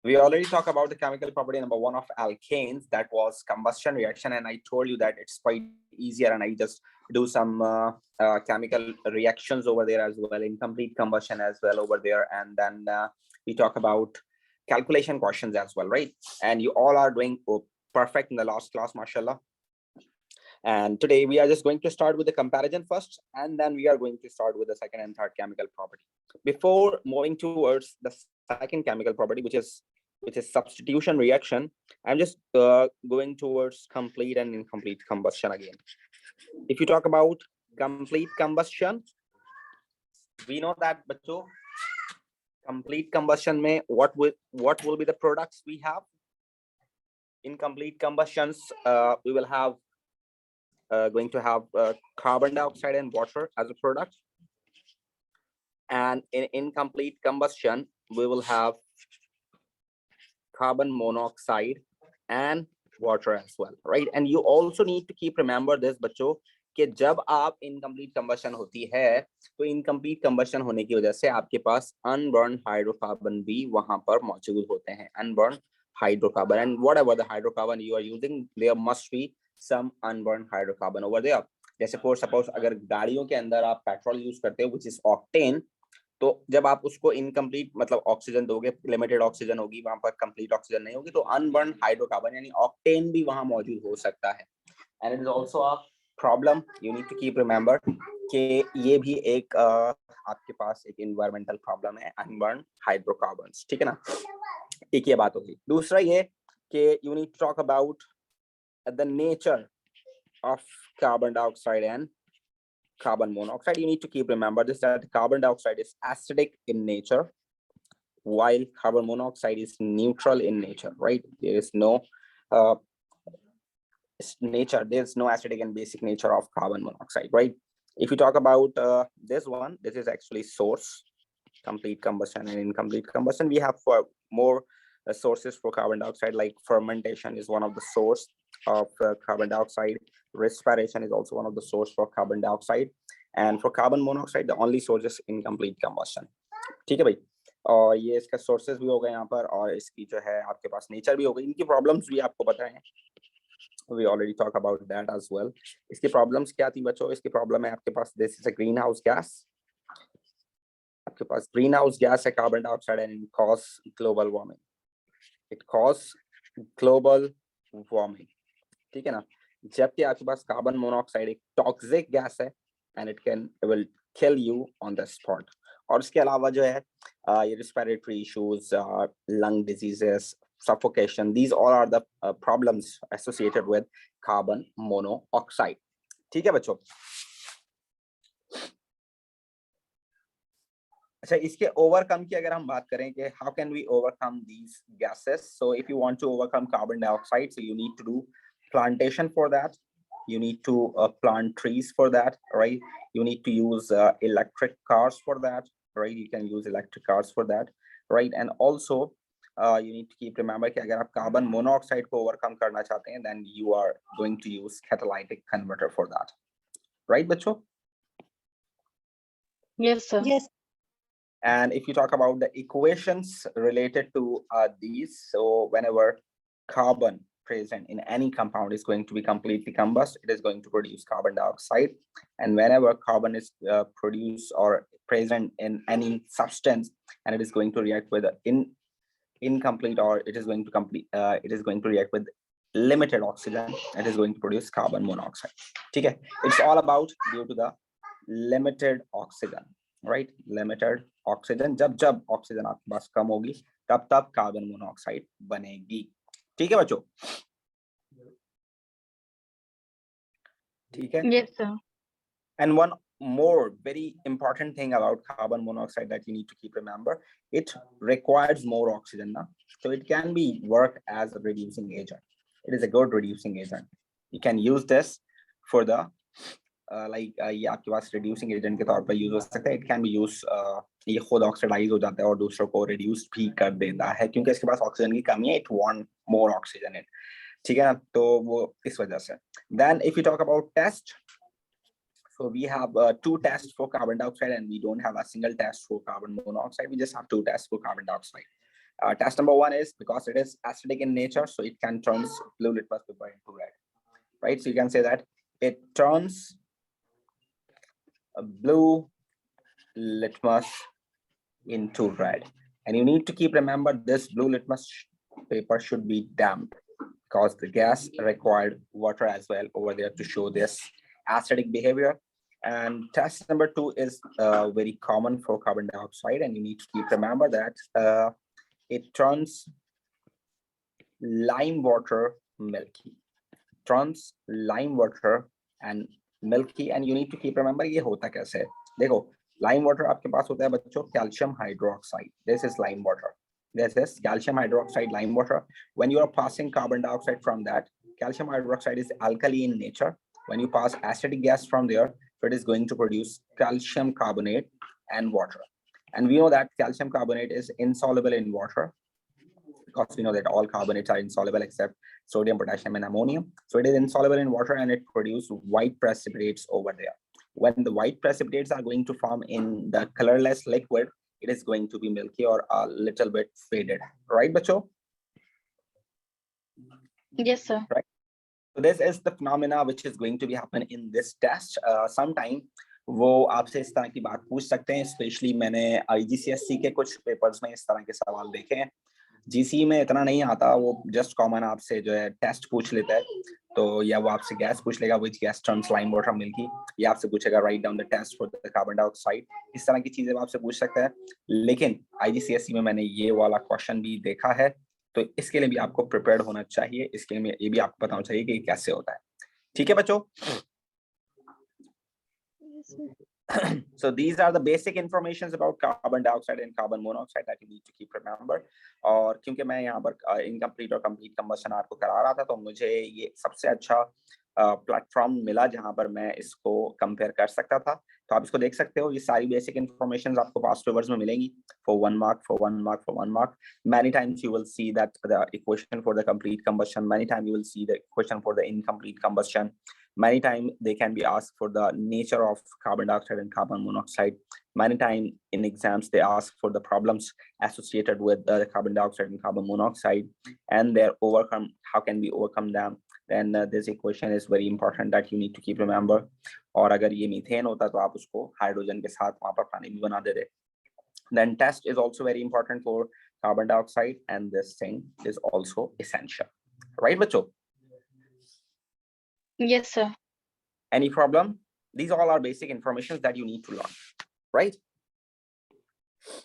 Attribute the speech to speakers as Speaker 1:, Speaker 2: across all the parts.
Speaker 1: We already talked about the chemical property number 1 of alkanes, that was combustion reaction, and I told you that it's quite easier, and I just do some chemical reactions over there as well, incomplete combustion as well over there, and then we talk about calculation questions as well, right? And you all are doing perfect in the last class, mashallah. And today we are just going to start with the comparison first, and then we are going to start with the second and third chemical property. Before moving towards the second chemical property, which is substitution reaction, I'm just going towards complete and incomplete combustion again. If you talk about complete combustion, we know that, bacho, complete combustion mein what will be the products we have? In complete combustions, we will have going to have carbon dioxide and water as a product, and in incomplete combustion we will have carbon monoxide and water as well, right? And you also need to keep remember this, बच्चों, कि जब आप incomplete combustion होती है तो incomplete combustion होने की वजह से आपके पास unburned hydrocarbon भी वहां पर मौजूद होते हैं, unburned hydrocarbon, and whatever the hydrocarbon you are using, there must be some unburned hydrocarbon over there. जैसे for suppose अगर गाड़ियों के अंदर आप पेट्रोल यूज करते हो which is octane, तो जब आप उसको इनकम्प्लीट मतलब ऑक्सीजन दोगे, लिमिटेड ऑक्सीजन होगी वहां पर, कंप्लीट ऑक्सीजन नहीं होगी, तो अनबर्न हाइड्रोकार्बन यानी ऑक्टेन भी वहां मौजूद हो सकता है. And it is also a problem, you need to keep remember कि ये भी एक आपके पास एक एनवायरमेंटल प्रॉब्लम है, अनबर्न हाइड्रोकार्बन्स, ठीक है ना. एक ये बात होगी. दूसरा ये कि you need to talk about the nature of carbon dioxide and carbon monoxide. You need to keep remember this, that carbon dioxide is acidic in nature while carbon monoxide is neutral in nature, right? There is no there's no acidic and basic nature of carbon monoxide, right? If you talk about this one, this is actually source, complete combustion and incomplete combustion. We have for more sources for carbon dioxide, like fermentation is one of the source of carbon dioxide. Respiration is also one of the source for carbon dioxide, and for carbon monoxide the only source is incomplete combustion. ठीक है भाई, और ये इसका sources भी हो गए यहाँ पर, और इसकी जो है आपके पास nature भी हो गई. इनकी problems भी आपको पता है, we already talk about that as well. इसकी problems क्या थी बच्चों? इसकी problem है आपके पास, this is a greenhouse gas. आपके पास greenhouse gas है carbon dioxide, and it cause global warming. It cause global warming, ठीक है ना. जबकि आपके पास कार्बन मोनोऑक्साइड एक टॉक्सिक गैस है, and it will kill you on the spot. और इसके अलावा जो है ये respiratory issues, lung diseases, suffocation, these all are the problems associated with carbon monoxide. ठीक है बच्चों. अच्छा, इसके ओवरकम की अगर हम बात करें कि how can we overcome these gases, so if you want to overcome carbon dioxide, so you need to do plantation for that. You need to plant trees for that, right? You need to use electric cars for that, right? You can use electric cars for that, right? And also you need to keep remember कि अगर आप carbon monoxide को overcome करना चाहते हैं, then you are going to use catalytic converter for that, right बच्चों?
Speaker 2: Yes sir.
Speaker 3: Yes.
Speaker 1: And if you talk about the equations related to these, so whenever carbon present in any compound is going to be completely combust, it is going to produce carbon dioxide, and whenever carbon is produced or present in any substance, and it is going to react with incomplete, or it is going to it is going to react with limited oxygen, it is going to produce carbon monoxide. Okay, it's all about due to the limited oxygen, right? Limited oxygen, जब oxygen आपके पास कम होगी तब carbon monoxide बनेगी. ठीक है बच्चों? ठीक है?
Speaker 2: Yes sir.
Speaker 1: And one more very important thing about carbon monoxide that you need to keep remember, it requires more oxygen now, so it can be work as a reducing agent. It is a good reducing agent. You can use this for the ये आपके पास reducing agent के तौर पर use हो सकता है. It can be used, ये खुद ऑक्सीडाइज हो जाता है और दूसरों को रिड्यूस भी कर देता है, क्योंकि इसके पास ऑक्सीजन की कमी है. It want more oxygen in, ठीक है ना, तो वो इस वजह से. Then if you talk about test, so we have 2 tests for carbon dioxide, and we don't have a single test for carbon monoxide. We just have 2 tests for carbon dioxide. Test number 1 is because it is acidic in nature, so it can turn blue litmus paper into red, right? So you can say that it turns a blue litmus into red, and you need to keep remember this blue litmus paper should be damp because the gas required water as well over there to show this acidic behavior. And test number 2 is very common for carbon dioxide, and you need to keep remember that it turns lime water milky, turns lime water and milky, and you need to keep remember ये होता कैसे है. देखो lime water आपके पास होता है बच्चों calcium hydroxide. This is lime water. This is calcium hydroxide lime water. When you are passing carbon dioxide from that, calcium hydroxide is alkali in nature. When you pass acidic gas from there, it is going to produce calcium carbonate and water. And we know that calcium carbonate is insoluble in water, because we know that all carbonates are insoluble except sodium, potassium, and ammonium. So it is insoluble in water and it produces white precipitates over there. When the white precipitates are going to form in the colorless liquid, it is going to be milky or a little bit faded, right, bacho?
Speaker 2: Yes, sir.
Speaker 1: Right. So this is the phenomena which is going to be happen in this test. Sometime वो आपसे इस तरह की बात पूछ सकते हैं. Specially मैंने IGCSE के कुछ पेपर्स में इस तरह के सवाल देखे हैं. GC में इतना नहीं आता, वो जस्ट कॉमन आपसे जो है टेस्ट पूछ लेता है. तो या वो आपसे गैस पूछ लेगा, which gas turns lime water milky, या आपसे पूछेगा write down the test for the carbon dioxide. इस तरह की चीजें वो आपसे पूछ सकता है. लेकिन IGCSE में मैंने ये वाला क्वेश्चन भी देखा है, तो इसके लिए भी आपको प्रिपेयर्ड होना चाहिए. इसके लिए ये भी आपको बताना चाहिए कि कैसे होता है. ठीक है बच्चों? So these are the basic informations about carbon dioxide and carbon monoxide that you need to keep remember. और क्योंकि मैं यहाँ पर इनकम्प्लीट और कंप्लीट कंबशन आपको करा रहा था, तो मुझे ये सबसे अच्छा प्लेटफॉर्म मिला जहाँ पर मैं इसको कंपेयर कर सकता था. तो आप इसको देख सकते हो. ये सारी बेसिक इन्फॉर्मेशन आपको पास्ट पेपर्स में मिलेंगी for 1 mark, for 1 mark, for 1 mark. Many times you will see that the equation for the complete combustion. Many times you will see the equation for the incomplete combustion. Many times they can be asked for the nature of carbon dioxide and carbon monoxide. Many times in exams they ask for the problems associated with the carbon dioxide and carbon monoxide, and their overcome. How can we overcome them? Then this equation is very important that you need to keep remember. और अगर ये methane होता तो आप उसको hydrogen के साथ वहाँ पर पानी भी बना देते. Then test is also very important for carbon dioxide, and this thing is also essential, right, bacho?
Speaker 2: Yes, sir.
Speaker 1: Any problem? These all are basic information that you need to learn, right?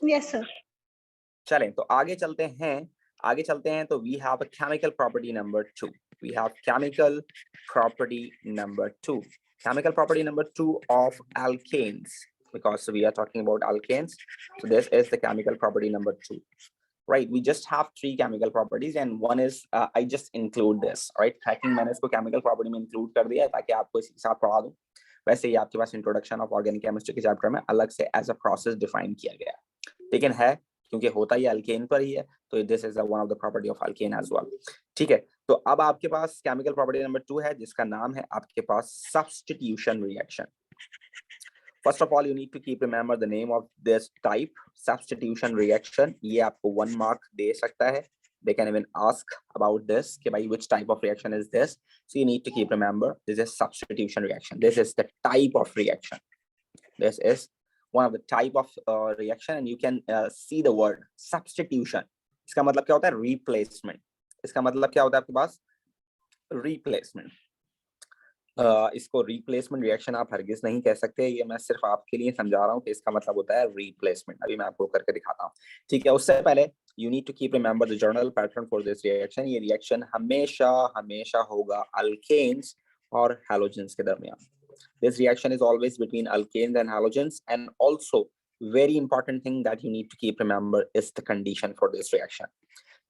Speaker 2: Yes, sir.
Speaker 1: चलें तो आगे चलते हैं. तो we have a chemical property number 2. We have chemical property number 2. Chemical property number 2 of alkanes, because we are talking about alkanes. So this is the chemical property number 2. Right, we just have 3 chemical properties, and one is I just include this, right? Tracking मैंने इसको chemical property में include कर दिया ताकि आपको इसी के साथ पढ़ा दूं. वैसे ही आपके पास introduction of organic chemistry के chapter में अलग से as a process define किया गया, लेकिन है क्योंकि होता ही alkane पर ही है, तो this is one of the property of alkane as well. ठीक है, तो अब आपके पास chemical property number 2 है, जिसका नाम है आपके पास substitution reaction. First of all, you need to keep remember the name of this type, substitution reaction. ये आपको 1 mark दे सकता है. They can even ask about this, कि भाई which type of reaction is this? So you need to keep remember this is substitution reaction. This is the type of reaction. This is one of the type of reaction, and you can see the word substitution. इसका मतलब क्या होता है? Replacement. इसका मतलब क्या होता है आपके पास? Replacement. इसको रिप्लेसमेंट रिएक्शन आप हरगिज नहीं कह सकते. ये मैं सिर्फ आपके लिए समझा रहा हूँ कि इसका मतलब होता है रिप्लेसमेंट. अभी मैं आपको करके दिखाता हूँ. ठीक है, उससे पहले you need to keep remember the general pattern for this reaction. ये रिएक्शन हमेशा होगा अल्केन्स और हैलोजेंस के दरमियान. This reaction is always between alkanes and halogens, and also very important thing that you need to keep remember is the condition for this reaction.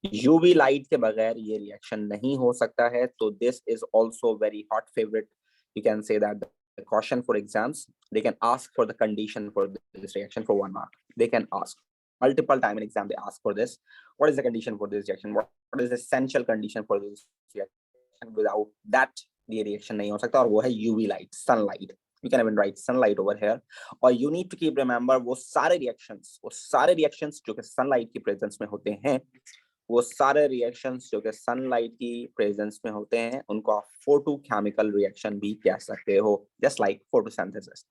Speaker 1: UV light के बगैर ये reaction नहीं हो सकता है. तो this is also very hot favorite. You can say that the question for exams, they can ask for the condition for this reaction for 1 mark. They can ask multiple time in exam. They ask for this. What is the condition for this reaction? What is the essential condition for this reaction? Without that, ये reaction नहीं हो सकता, और वो है UV light, sunlight. You can even write sunlight over here. Or you need to keep remember वो सारे reactions जो कि sunlight की presence में होते हैं, वो सारे reactions जो कि sunlight की presence में होते हैं, उनको आप photochemical reaction भी कह सकते हो, just like photosynthesis.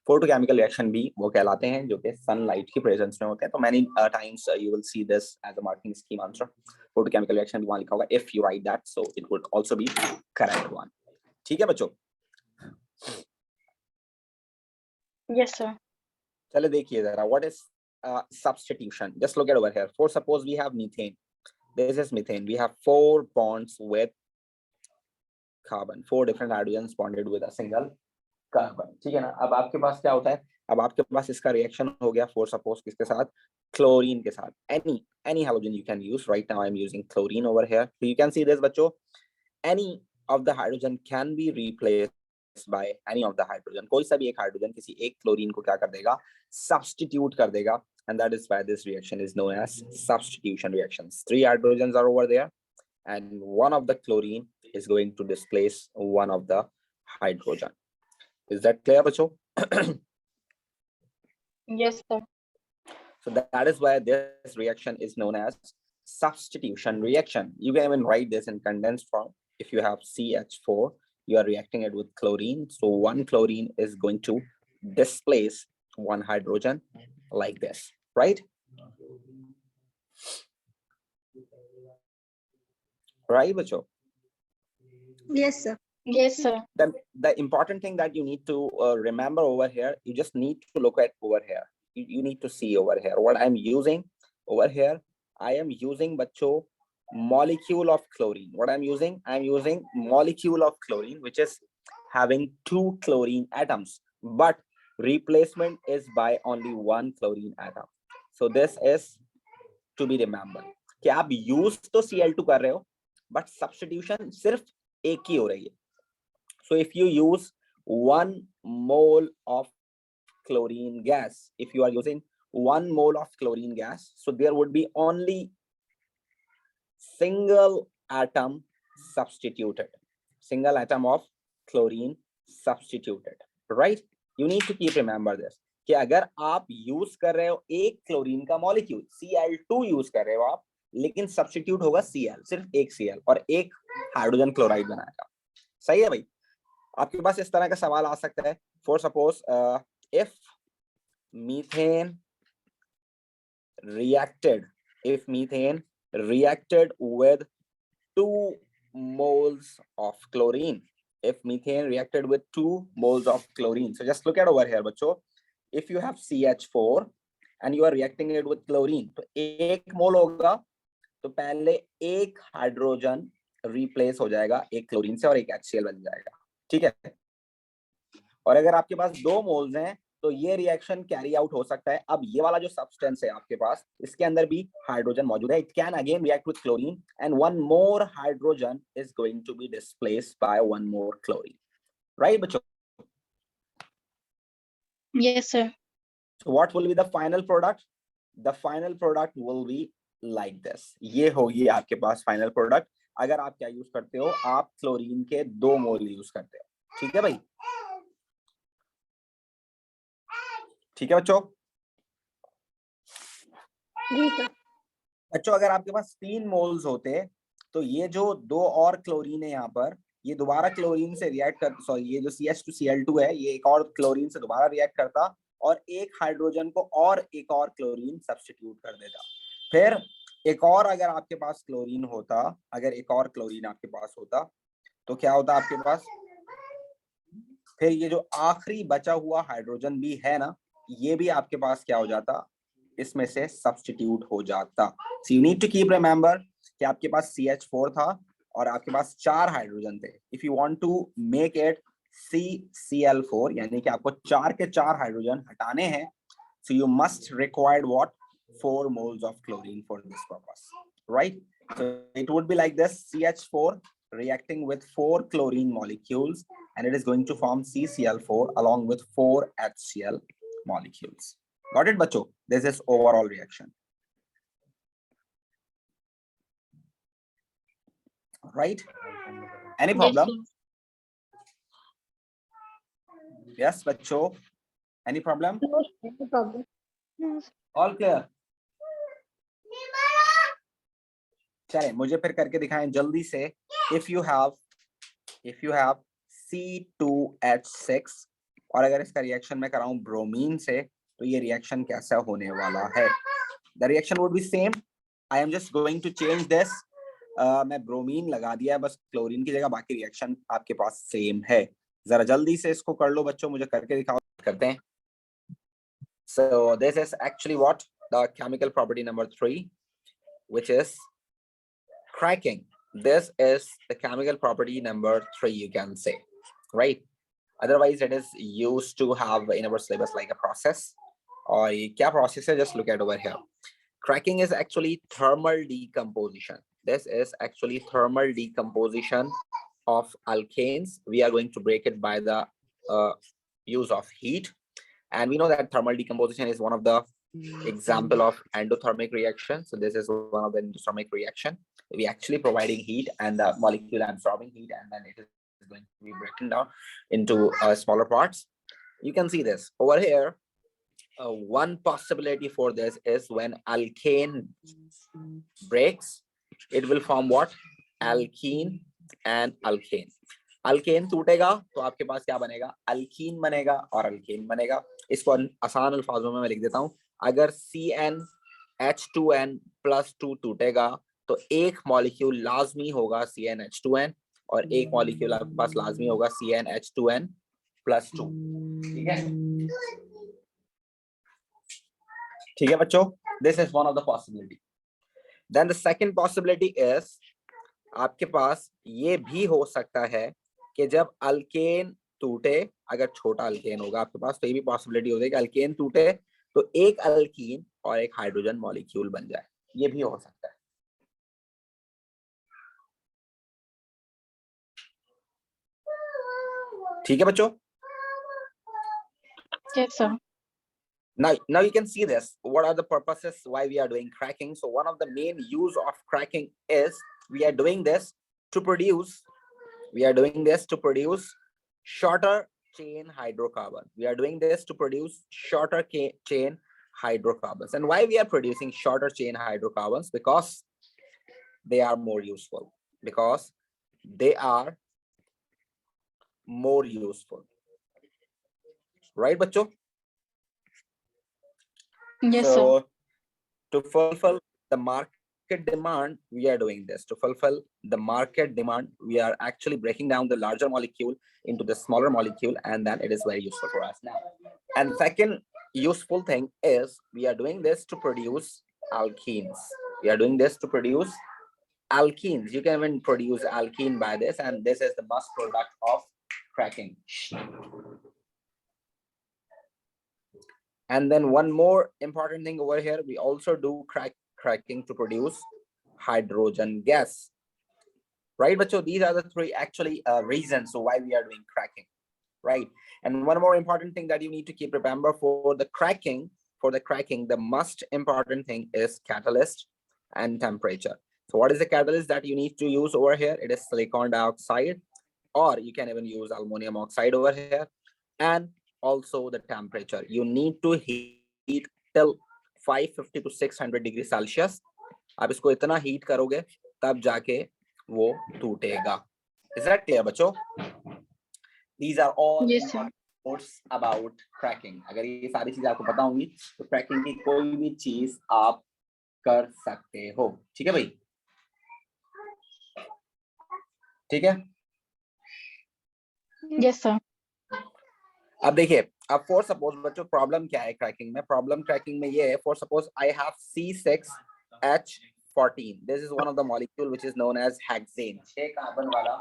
Speaker 1: Photochemical reaction भी वो कहलाते हैं जो कि sunlight की presence में होते हैं. तो many times you will see this as a marking scheme answer. Photochemical reaction भी वहाँ लिखा होगा. If you write that, so it would also be correct one. ठीक है बच्चों?
Speaker 2: Yes, sir.
Speaker 1: चलो देखिए जरा, what is substitution? Just look at over here. For suppose we have methane. This is methane. We have 4 bonds with carbon. 4 different hydrogens bonded with a single carbon. ठीक है ना? अब आपके पास क्या होता है? अब आपके पास इसका रिएक्शन हो गया for suppose किसके साथ? क्लोरीन के साथ. Any halogen you can use. Right now I'm using chlorine over here. So you can see this बच्चों. Any of the hydrogen can be replaced by any of the hydrogen. कोई सा भी एक hydrogen किसी एक chlorine को क्या कर देगा? Substitute कर देगा. And that is why this reaction is known as substitution reactions. 3 hydrogens are over there, and one of the chlorine is going to displace one of the hydrogen. Is that clear, बच्चों?
Speaker 2: Yes, sir.
Speaker 1: So that is why this reaction is known as substitution reaction. You can even write this in condensed form. If you have CH4, you are reacting it with chlorine. So one chlorine is going to displace one hydrogen like this, right? Right, bacho?
Speaker 2: Yes, sir. Yes, sir.
Speaker 1: Then the important thing that you need to remember over here, you just need to look at over here. You need to see over here what I'm using over here. I am using bacho molecule of chlorine. What I'm using molecule of chlorine, which is having 2 chlorine atoms, but replacement is by only 1 chlorine atom. So this is to be remembered कि आप use तो Cl2 कर रहे हो, but substitution सिर्फ एक ही हो रही है. So if you use 1 mole of chlorine gas, if you are using 1 mole of chlorine gas, so there would be only single atom substituted, single atom of chlorine substituted, right? You need to keep remember this कि अगर आप use कर रहे हो एक chlorine का molecule Cl2 use कर रहे हो आप, लेकिन सब्स्टिट्यूट होगा Cl, सिर्फ एक Cl और एक हाइड्रोजन क्लोराइड बनाएगा. सही है भाई? आपके पास इस तरह का सवाल आ सकता है. For suppose if methane reacted with 2 moles of chlorine, if methane reacted with 2 moles of chlorine, so just look at over here बच्चों. If you have CH4 and you are reacting it with chlorine, तो 1 मोल होगा तो पहले एक hydrogen replace हो जाएगा एक chlorine से और एक HCl बन जाएगा. ठीक है? और अगर आपके पास 2 मोल्स हैं तो ये रिएक्शन कैरी आउट हो सकता है. अब ये वाला जो सब्सटेंस है आपके पास, इसके अंदर भी हाइड्रोजन मौजूद है. It can again react with chlorine and 1 more hydrogen is going to be displaced by 1 more chlorine. Right बच्चों?
Speaker 2: Yes, sir.
Speaker 1: So what will be the final product? The final product will be like this. ये होगी आपके पास final product. अगर आप क्या use करते हो, आप क्लोरीन के 2 मोल यूज करते हो. ठीक है भाई? ठीक है बच्चों? बच्चों अगर आपके पास 3 मोल्स होते तो ये जो 2 और क्लोरीन है यहाँ पर, ये दोबारा क्लोरीन से रिएक्ट कर, सॉरी ये जो CH2Cl2 है ये एक और क्लोरीन से दोबारा रिएक्ट करता और एक हाइड्रोजन को और एक और क्लोरीन सब्स्टिट्यूट कर देता. फिर एक और अगर आपके पास क्लोरीन होता, अगर एक और क्लोरीन आपके पास होता तो क्या होता आपके पास? फिर ये जो आखिरी बचा हुआ हाइड्रोजन भी है ना, ये भी आपके पास क्या हो जाता? इसमें से सब्स्टिट्यूट हो जाता. So you need to keep remember कि आपके पास CH4 था और आपके पास 4 हाइड्रोजन थे. If you want to make it CCl4, यानी कि आपको 4 के 4 हाइड्रोजन हटाने हैं, so you must require what? 4 moles of chlorine for this purpose, right? So it would be like this: CH4 reacting with 4 chlorine molecules, and it is going to form CCl4 along with 4 HCl molecules. Got it, बच्चों? This is overall reaction. Right? Any problem? Yes, बच्चों, any problem?
Speaker 2: No problem.
Speaker 1: All clear? चले मुझे फिर करके दिखाएं जल्दी से. If you have C2H6 और अगर इसका रिएक्शन मैं कराऊं ब्रोमीन से तो ये रिएक्शन कैसा होने वाला है? The reaction would be same. I am just going to change this. मैं ब्रोमीन लगा दिया है बस क्लोरीन की जगह, बाकी रिएक्शन आपके पास सेम है. जरा जल्दी से इसको कर लो बच्चों, मुझे करके दिखाओ. करते हैं. So this is actually what the chemical property number 3, which is cracking. This is the chemical property number 3, you can say, right? Otherwise it is used to have in our syllabus like a process. Or क्या process है? Just look at over here. Cracking is actually thermal decomposition. This is actually thermal decomposition of alkanes. We are going to break it by the use of heat. And we know that thermal decomposition is one of the example of endothermic reaction. So this is one of the endothermic reaction. We actually providing heat and the molecule absorbing heat, and then it is going to be broken down into smaller parts. You can see this over here. One possibility for this is when alkane breaks, it will form what? Alkene and alkane. Alkane टूटेगा तो आपके पास क्या बनेगा? Alkyne बनेगा और alkane बनेगा. इसको आसान अल्फाजों में मैं लिख देता हूं. अगर CnH2n+2 टूटेगा तो एक मॉलिक्यूल लाजमी होगा CnH2n और एक मॉलिक्यूल आपके पास लाजमी होगा CnH2n+2. ठीक है? ठीक है बच्चों? This is one of the possibility. Then the second possibility is आपके पास ये भी हो सकता है कि जब अल्केन टूटे, अगर छोटा अल्केन होगा आपके पास तो ये भी पॉसिबिलिटी होगी कि अल्केन टूटे तो एक अल्कीन और एक हाइड्रोजन मॉलिक्यूल बन जाए. ये भी हो सकता है. ठीक है बच्चों?
Speaker 2: Yes, sir.
Speaker 1: Now you can see this. What are the purposes why we are doing cracking? So one of the main use of cracking is we are doing this to produce shorter chain hydrocarbon. We are doing this to produce shorter chain hydrocarbons. And why we are producing shorter chain hydrocarbons? Because they are more useful. Right, bachcho?
Speaker 2: Yes, sir.
Speaker 1: So to fulfill the market demand, we are doing this. To fulfill the market demand, we are actually breaking down the larger molecule into the smaller molecule, and then it is very useful for us now. And second useful thing is we are doing this to produce alkenes. You can even produce alkene by this, and this is the must product of cracking. And then one more important thing over here, we also do cracking to produce hydrogen gas. Right, but so these are the three actually reasons why we are doing cracking, right? And one more important thing that you need to keep remember for the cracking, the most important thing is catalyst and temperature. So what is the catalyst that you need to use over here? It is silicon dioxide, or you can even use ammonium oxide over here. And also the temperature, you need to heat till 550 to 600 degrees Celsius. आप इसको इतना heat करोगे तब जाके वो टूटेगा. Is that clear बच्चों? These are all notes about cracking. अगर ये सारी चीजें आपको पता होंगी तो cracking की कोई भी चीज आप कर सकते हो. ठीक है भाई? ठीक है?
Speaker 2: Yes, sir.
Speaker 1: अब देखिए, अब फॉर सपोज बच्चों प्रॉब्लम क्या है क्रैकिंग में? प्रॉब्लम क्रैकिंग में ये है, for suppose I have C6H14. This is one of the molecule which is known as hexane. 6 carbon वाला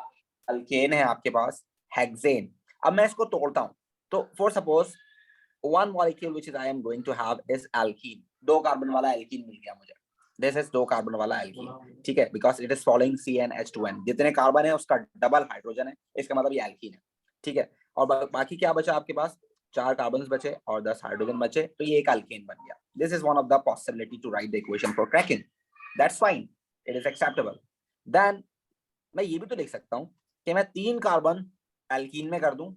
Speaker 1: अल्केन है आपके पास, हेक्सेन. अब मैं इसको तोड़ता हूं तो for suppose one molecule which is I am going to have is alkene. 2 carbon वाला एल्कीन मिल गया मुझे. दिस इज 2 कार्बन वाला एल्कीन. ठीक है, because it is following CnH2n. जितने कार्बन है उसका डबल हाइड्रोजन है, इसका मतलब ये एल्कीन है. ठीक है, और बाकी क्या बचा आपके पास? 4 कार्बन्स बचे और 10 हाइड्रोजन बचे, तो ये एक अल्केन बन गया. This is one of the possibility to write the equation for cracking. That's fine, it is acceptable. Then मैं ये भी तो लिख सकता हूं कि मैं 3 कार्बन एल्कीन में कर दूं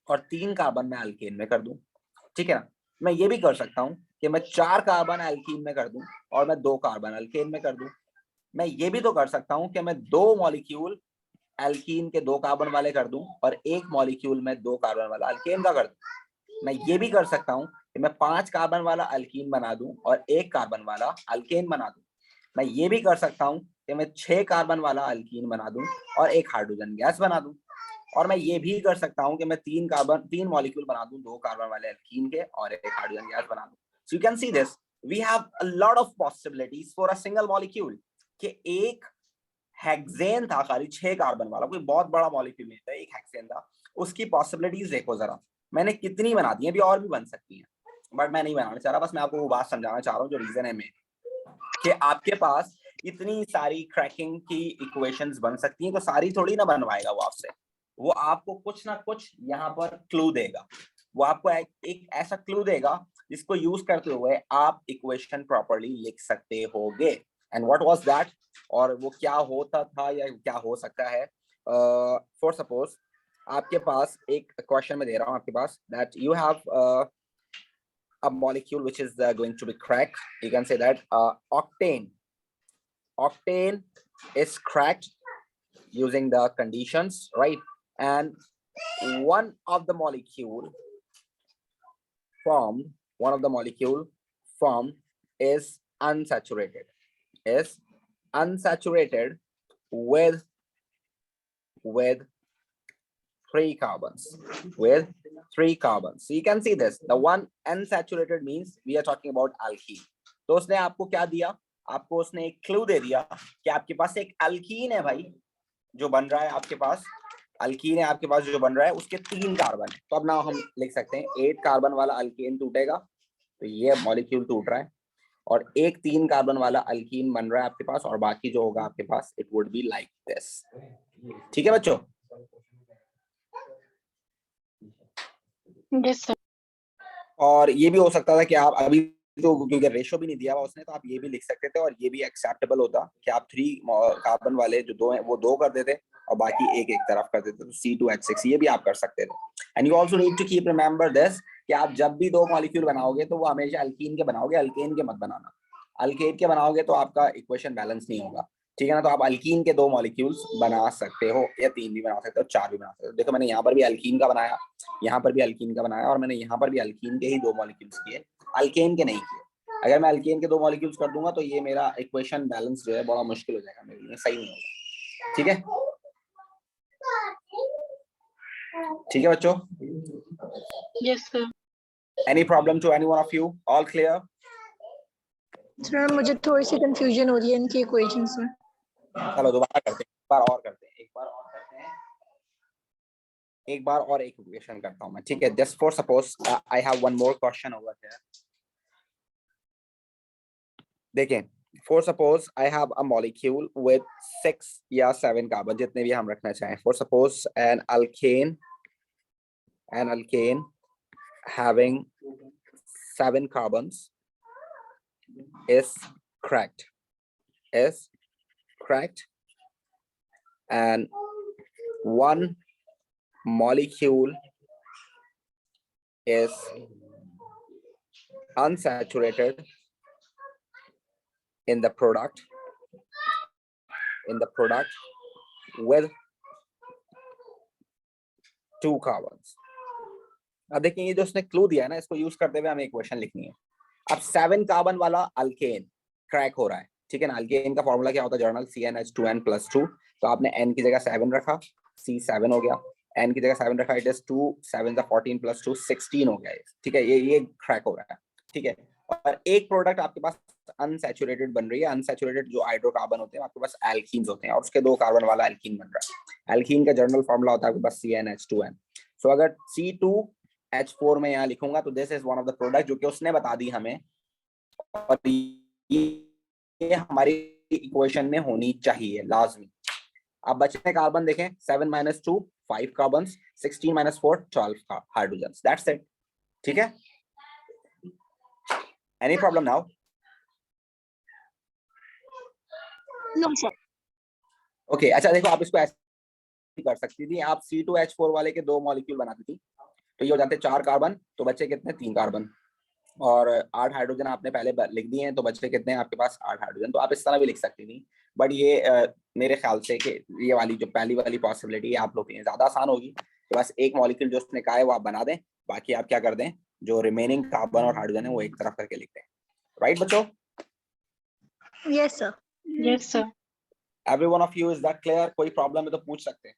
Speaker 1: और 3 कार्बन मैं अल्केन में कर दूं, ठीक है ना। मैं ये भी कर सकता हूँ कि मैं 4 कार्बन अल्कीन में कर दूं और मैं 2 कार्बन अल्केन में कर दूं। मैं ये भी तो कर सकता हूँ कि मैं 2 मॉलिक्यूल एल्कीन के 2 कार्बन वाले कर दूं और 1 मॉलिक्यूल में 2 कार्बन वाला अल्केन का कर दूं। मैं ये भी कर सकता हूँ कि मैं 5 कार्बन वाला अल्कीन बना दूं और 1 कार्बन वाला अल्केन बना दूं। मैं ये भी कर सकता हूँ कि मैं 6 कार्बन वाला अल्कीन बना दूं और 1 हाइड्रोजन गैस बना दूं। और मैं ये भी कर सकता हूँ कि मैं 3 मॉलिक्यूल बना दूं 2 कार्बन वाले अल्कीन के और 1 हाइड्रोजन गैस बना दूं। So you can see this, we have a lot of possibilities for a single molecule. कि एक हेक्सेन था खाली 6 कार्बन वाला, कोई बहुत बड़ा मॉलिक्यूल नहीं था, एक हेक्सेन था, उसकी पॉसिबिलिटीज देखो जरा, मैंने कितनी बना दी है, अभी और भी बन सकती हैं, बट मैं नहीं बनाना चाह रहा, बस मैं आपको वो बात समझाना चाह रहा हूँ जो रीजन है मेन, कि आपके पास इतनी सारी क्रैकिंग की इक्वेशंस बन सकती हैं, तो सारी थोड़ी ना बनवाएगा वो आपसे, वो आपको कुछ ना कुछ यहाँ पर क्लू देगा, वो आपको एक ऐसा क्लू देगा जिसको यूज करते हुए आप इक्वेशन प्रॉपर्ली लिख सकते होगे। एंड व्हाट वाज दैट, और वो क्या होता था या क्या हो सकता है। फॉर सपोज आपके पास एक क्वेश्चन में दे रहा हूँ आपके पास, that you have a molecule which is going to be cracked. You can say that octane is cracked using the conditions, right? And one of the molecule formed is unsaturated with 3 carbons, so you can see this, the one unsaturated means we are talking about alkene. तो उसने आपको क्या दिया, आपको उसने एक clue दे दिया कि आपके पास एक अल्कीन है भाई जो बन रहा है, आपके पास अल्कीन है आपके पास जो बन रहा है, उसके 3 कार्बन है। तो अब ना हम लिख सकते हैं 8 कार्बन वाला अल्कीन टूटेगा, तो ये मॉलिक्यूल टूट रहा है, और एक 3 कार्बन वाला अल्कीन बन रहा है आपके पास, और बाकी जो होगा आपके पास it would be like this. ठीक है बच्चों?
Speaker 2: Yes, sir.
Speaker 1: और ये भी हो सकता था कि आप अभी तो क्योंकि रेशो भी नहीं दिया हुआ उसने, तो आप ये भी लिख सकते थे और ये भी एक्सेप्टेबल होता कि आप 3 कार्बन वाले जो 2 हैं वो 2 कर देते और बाकी एक तरफ कर देते, तो C2H6 ये भी आप कर सकते थे। And you also need to keep remember this कि आप जब भी 2 मॉलिक्यूल बनाओगे तो वो हमेशा अल्कीन के बनाओगे, अल्केन के मत बनाना। अल्केन के बनाओगे तो आपका इक्वेशन बैलेंस नहीं होगा, ठीक है ना। तो आप अल्कीन के 2 मॉलिक्यूल्स बना सकते हो, या 3 भी बना सकते हो, 4 भी बना सकते हो। देखो मैंने यहाँ पर भी अल्कीन का बनाया, यहाँ पर भी अल्कीन का बनाया, और मैंने यहाँ पर भी अल्कीन के ही 2 मॉलिक्यूल्स किए, अल्केन के नहीं किए। अगर मैं अल्केन के 2 मॉलिक्यूल्स कर दूंगा तो ये मेरा इक्वेशन बैलेंस जो है बड़ा मुश्किल हो जाएगा मेरे लिए, सही नहीं होगा। ठीक है, ठीक है बच्चों?
Speaker 2: Yes, sir.
Speaker 1: Any problem to any one of you? All clear?
Speaker 2: Sir मुझे थोड़ी सी कंफ्यूजन हो रही है इनकी इक्वेशंस में।
Speaker 1: चलो दोबारा करते हैं, एक बार और करते हैं, एक बार और एक इक्वेशन करता हूं मैं, ठीक है। Just for suppose I have one more question over here. देखें, for suppose I have a molecule with 6 या 7 कार्बन, जितने भी हम रखना चाहें। For suppose an alkane having 7 carbons is cracked, and one molecule is unsaturated in the product with 2 carbons. अब देखिए ये जो उसने क्लू दिया है ना, इसको यूज करते हुए हमें इक्वेशन लिखनी है। अब 7 कार्बन वाला अल्केन क्रैक हो रहा है, ठीक है ना। अल्केन का फॉर्मूला क्या होता है जर्नल, CnH2n+2, तो आपने n की जगह 7 रखा, C7 हो गया, n की जगह 7 रखा, इट इज 2 7 14 + 2 16 हो गया, ठीक है। ये क्रैक हो रहा है, ठीक है। और एक प्रोडक्ट आपके पास अनसैचुरेटेड बन रही है, अनसैचुरेटेड जो हाइड्रोकार्बन होते हैं आपके पास एल्कीन्स होते हैं, और उसके 2 कार्बन वाला एल्कीन बन रहा है। एल्कीन का जर्नल फॉर्मूला होता है आपके पास CnH2n। सो अगर C2H4 में यहाँ लिखूंगा तो this is one of the product जो कि उसने बता दी हमें, और ये हमारी इक्वेशन में होनी चाहिए लाजमी। अब बचे कार्बन देखें, 7 - 2 5 कार्बन, 16 - 4 12 हाइड्रोजन, दैट्स इट, ठीक है। Any problem now?
Speaker 2: No sir.
Speaker 1: Okay, अच्छा देखो आप इसको ऐसे कर सकती थी, आप C2H4 वाले के 2 मॉलिक्यूल बनाती थी, तो ये हो जाते 4 कार्बन, तो बच्चे कितने 3 कार्बन, और 8 हाइड्रोजन आपने पहले लिख दिए हैं, तो बच्चे कितने हैं आपके पास 8 हाइड्रोजन। तो आप इस तरह भी लिख सकती थी, बट ये मेरे ख्याल से कि ये वाली जो पहली वाली पॉसिबिलिटी है आप लोग के लिए ज्यादा आसान होगी। तो बस एक मॉलिक्यूल जो उसने कहा है वो आप बना दें, बाकी आप क्या कर दें, जो रिमेनिंग कार्बन और हाइड्रोजन है वो एक तरफ करके लिख दें। राइट बच्चों?
Speaker 2: Yes, sir.
Speaker 3: Yes, sir.
Speaker 1: Every one of you is that clear? कोई प्रॉब्लम है तो पूछ सकते हैं।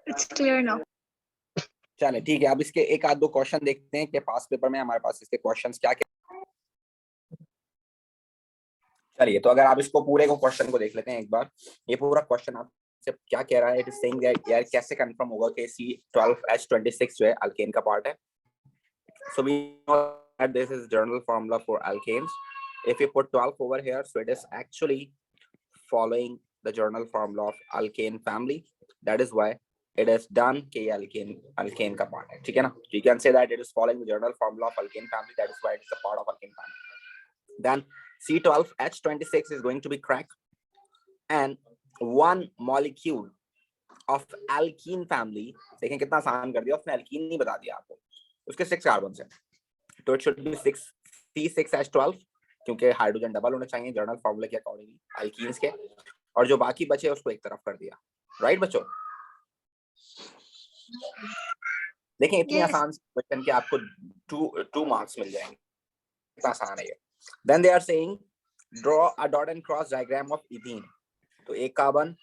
Speaker 2: It's clear now.
Speaker 1: चले ठीक है, अब इसके एक आध दो क्वेश्चन देखते हैं कि पास पेपर में हमारे पास इसके क्वेश्चंस क्या क्या। चलिए, तो अगर आप इसको पूरे को क्वेश्चन को देख लेते हैं एक बार। ये पूरा क्वेश्चन आपसे क्या कह रहा है, इट इज सेइंग दैट यार कैसे कंफर्म होगा कि C12H26 जो है अल्केन का पार्ट है। So we know that this is general formula for alkanes. If you put 12 over here, so it is actually following the general formula of alkane family. That is why it is done कि alkane का part है, ठीक है ना? You can say that it is following the general formula of alkane family. That is why it is a part of alkane family. Then C12H26 is going to be cracked, and one molecule of alkene family, देखें कितना आसान कर दिया उसने, alkene नहीं बता दिया आपको, उसके 6 कार्बन है, तो it should be C6H12 क्योंकि हाइड्रोजन डबल होने चाहिए जनरल फार्मूला के अकॉर्डिंगली अल्कीन्स के, और जो बाकी बचे उसको एक तरफ कर दिया। राइट बच्चों? देखें इतनी आसान क्वेश्चन के आपको 2 मार्क्स मिल जाएंगे, इतना आसान है ये। Then they are saying draw a dot and cross diagram of ethene. तो एक कार्बन,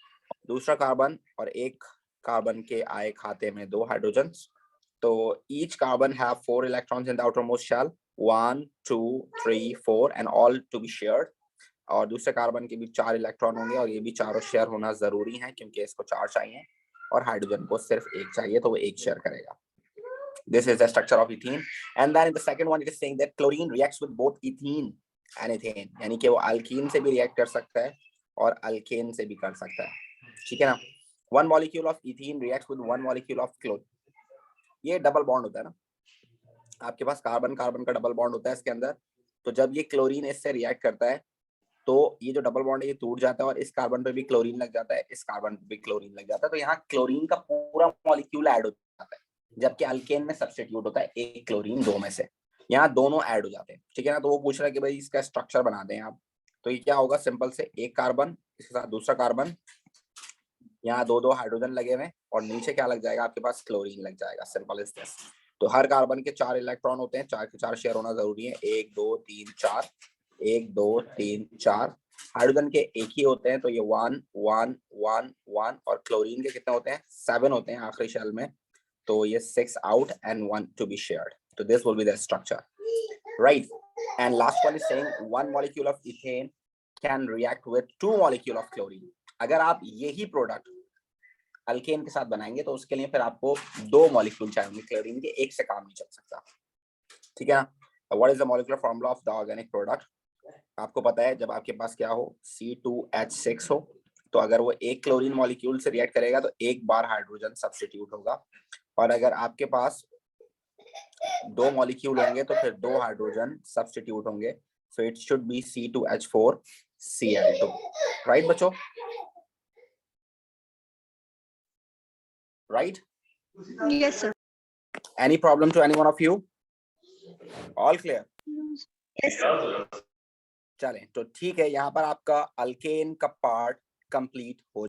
Speaker 1: दूसरा कार्बन और एक कार्बन के आए खाते में 2 हाइड्रोजन्स। तो each carbon have 4 electrons in the outermost shell, 1 2 3 4 and all to be shared. और दूसरे कार्बन के भी 4 इलेक्ट्रॉन होंगे और ये भी चारों शेयर होना जरूरी है क्योंकि इसको 4 चाहिए और हाइड्रोजन को सिर्फ 1 चाहिए, तो वो 1 शेयर करेगा। This is the structure of ethene, and then in the second one it is saying that chlorine reacts with both ethene and ethane, यानी कि वो अल्कीन से भी रिएक्ट कर सकता है और अल्केन से भी कर सकता है, ठीक है ना? One molecule of ethene reacts with one molecule of chlorine. ये डबल बॉन्ड होता है ना, आपके पास कार्बन कार्बन का डबल बॉन्ड होता है इसके अंदर। तो जब ये क्लोरीन इससे रिएक्ट करता है तो ये जो डबल बॉन्ड है ये टूट जाता है और इस कार्बन पे भी क्लोरीन लग जाता है, इस कार्बन पे भी क्लोरीन लग जाता है। तो यहाँ क्लोरीन का पूरा मॉलिक्यूल ऐड हो जाता है, जबकि अल्केन में सब्स्टिट्यूट होता है एक क्लोरीन 2 में से। यहाँ दोनों ऐड हो जाते हैं, ठीक है ना? तो वो पूछ रहा है कि भाई इसका स्ट्रक्चर बना दें आप। तो ये क्या होगा, सिंपल से एक कार्बन, इसके साथ दूसरा कार्बन, यहाँ 2 हाइड्रोजन लगे हुए और नीचे क्या लग जाएगा आपके पास, क्लोरीन लग जाएगा। Simple is this. तो हर कार्बन के 4 इलेक्ट्रॉन होते हैं, 4 के 4 शेयर होना जरूरी है, 1 2 3 4, 1 2 3 4। हाइड्रोजन के एक ही होते हैं, तो ये 1 1 1 1, और क्लोरीन के कितने होते हैं, 7 होते हैं आखिरी शेल में, तो ये 6 out and 1 to be shared. तो this will be the structure, right? And last one is saying 1 molecule of ethane can react with 2 molecule of chlorine. अगर आप यही प्रोडक्ट अल्केन के साथ बनाएंगे तो उसके लिए फिर आपको 2 मॉलिक्यूल चाहिए क्लोरीन के, एक से काम नहीं चल सकता, ठीक है ना? What is the molecular formula of the organic product? आपको पता है जब आपके पास क्या हो, C2H6 हो, तो अगर वो एक क्लोरीन मॉलिक्यूल से रिएक्ट करेगा तो एक बार हाइड्रोजन सब्स्टिट्यूट होगा, और अगर आपके पास 2 मॉलिक्यूल होंगे तो फिर 2 हाइड्रोजन सब्स्टिट्यूट होंगे। So it should be C2H4Cl2, right बच्चों? Right?
Speaker 2: Yes, sir.
Speaker 1: Any problem to any one of you? All clear?
Speaker 2: Yes, sir.
Speaker 1: चलें, तो ठीक है, यहाँ पर आपका अल्केन का पार्ट कंप्लीट हो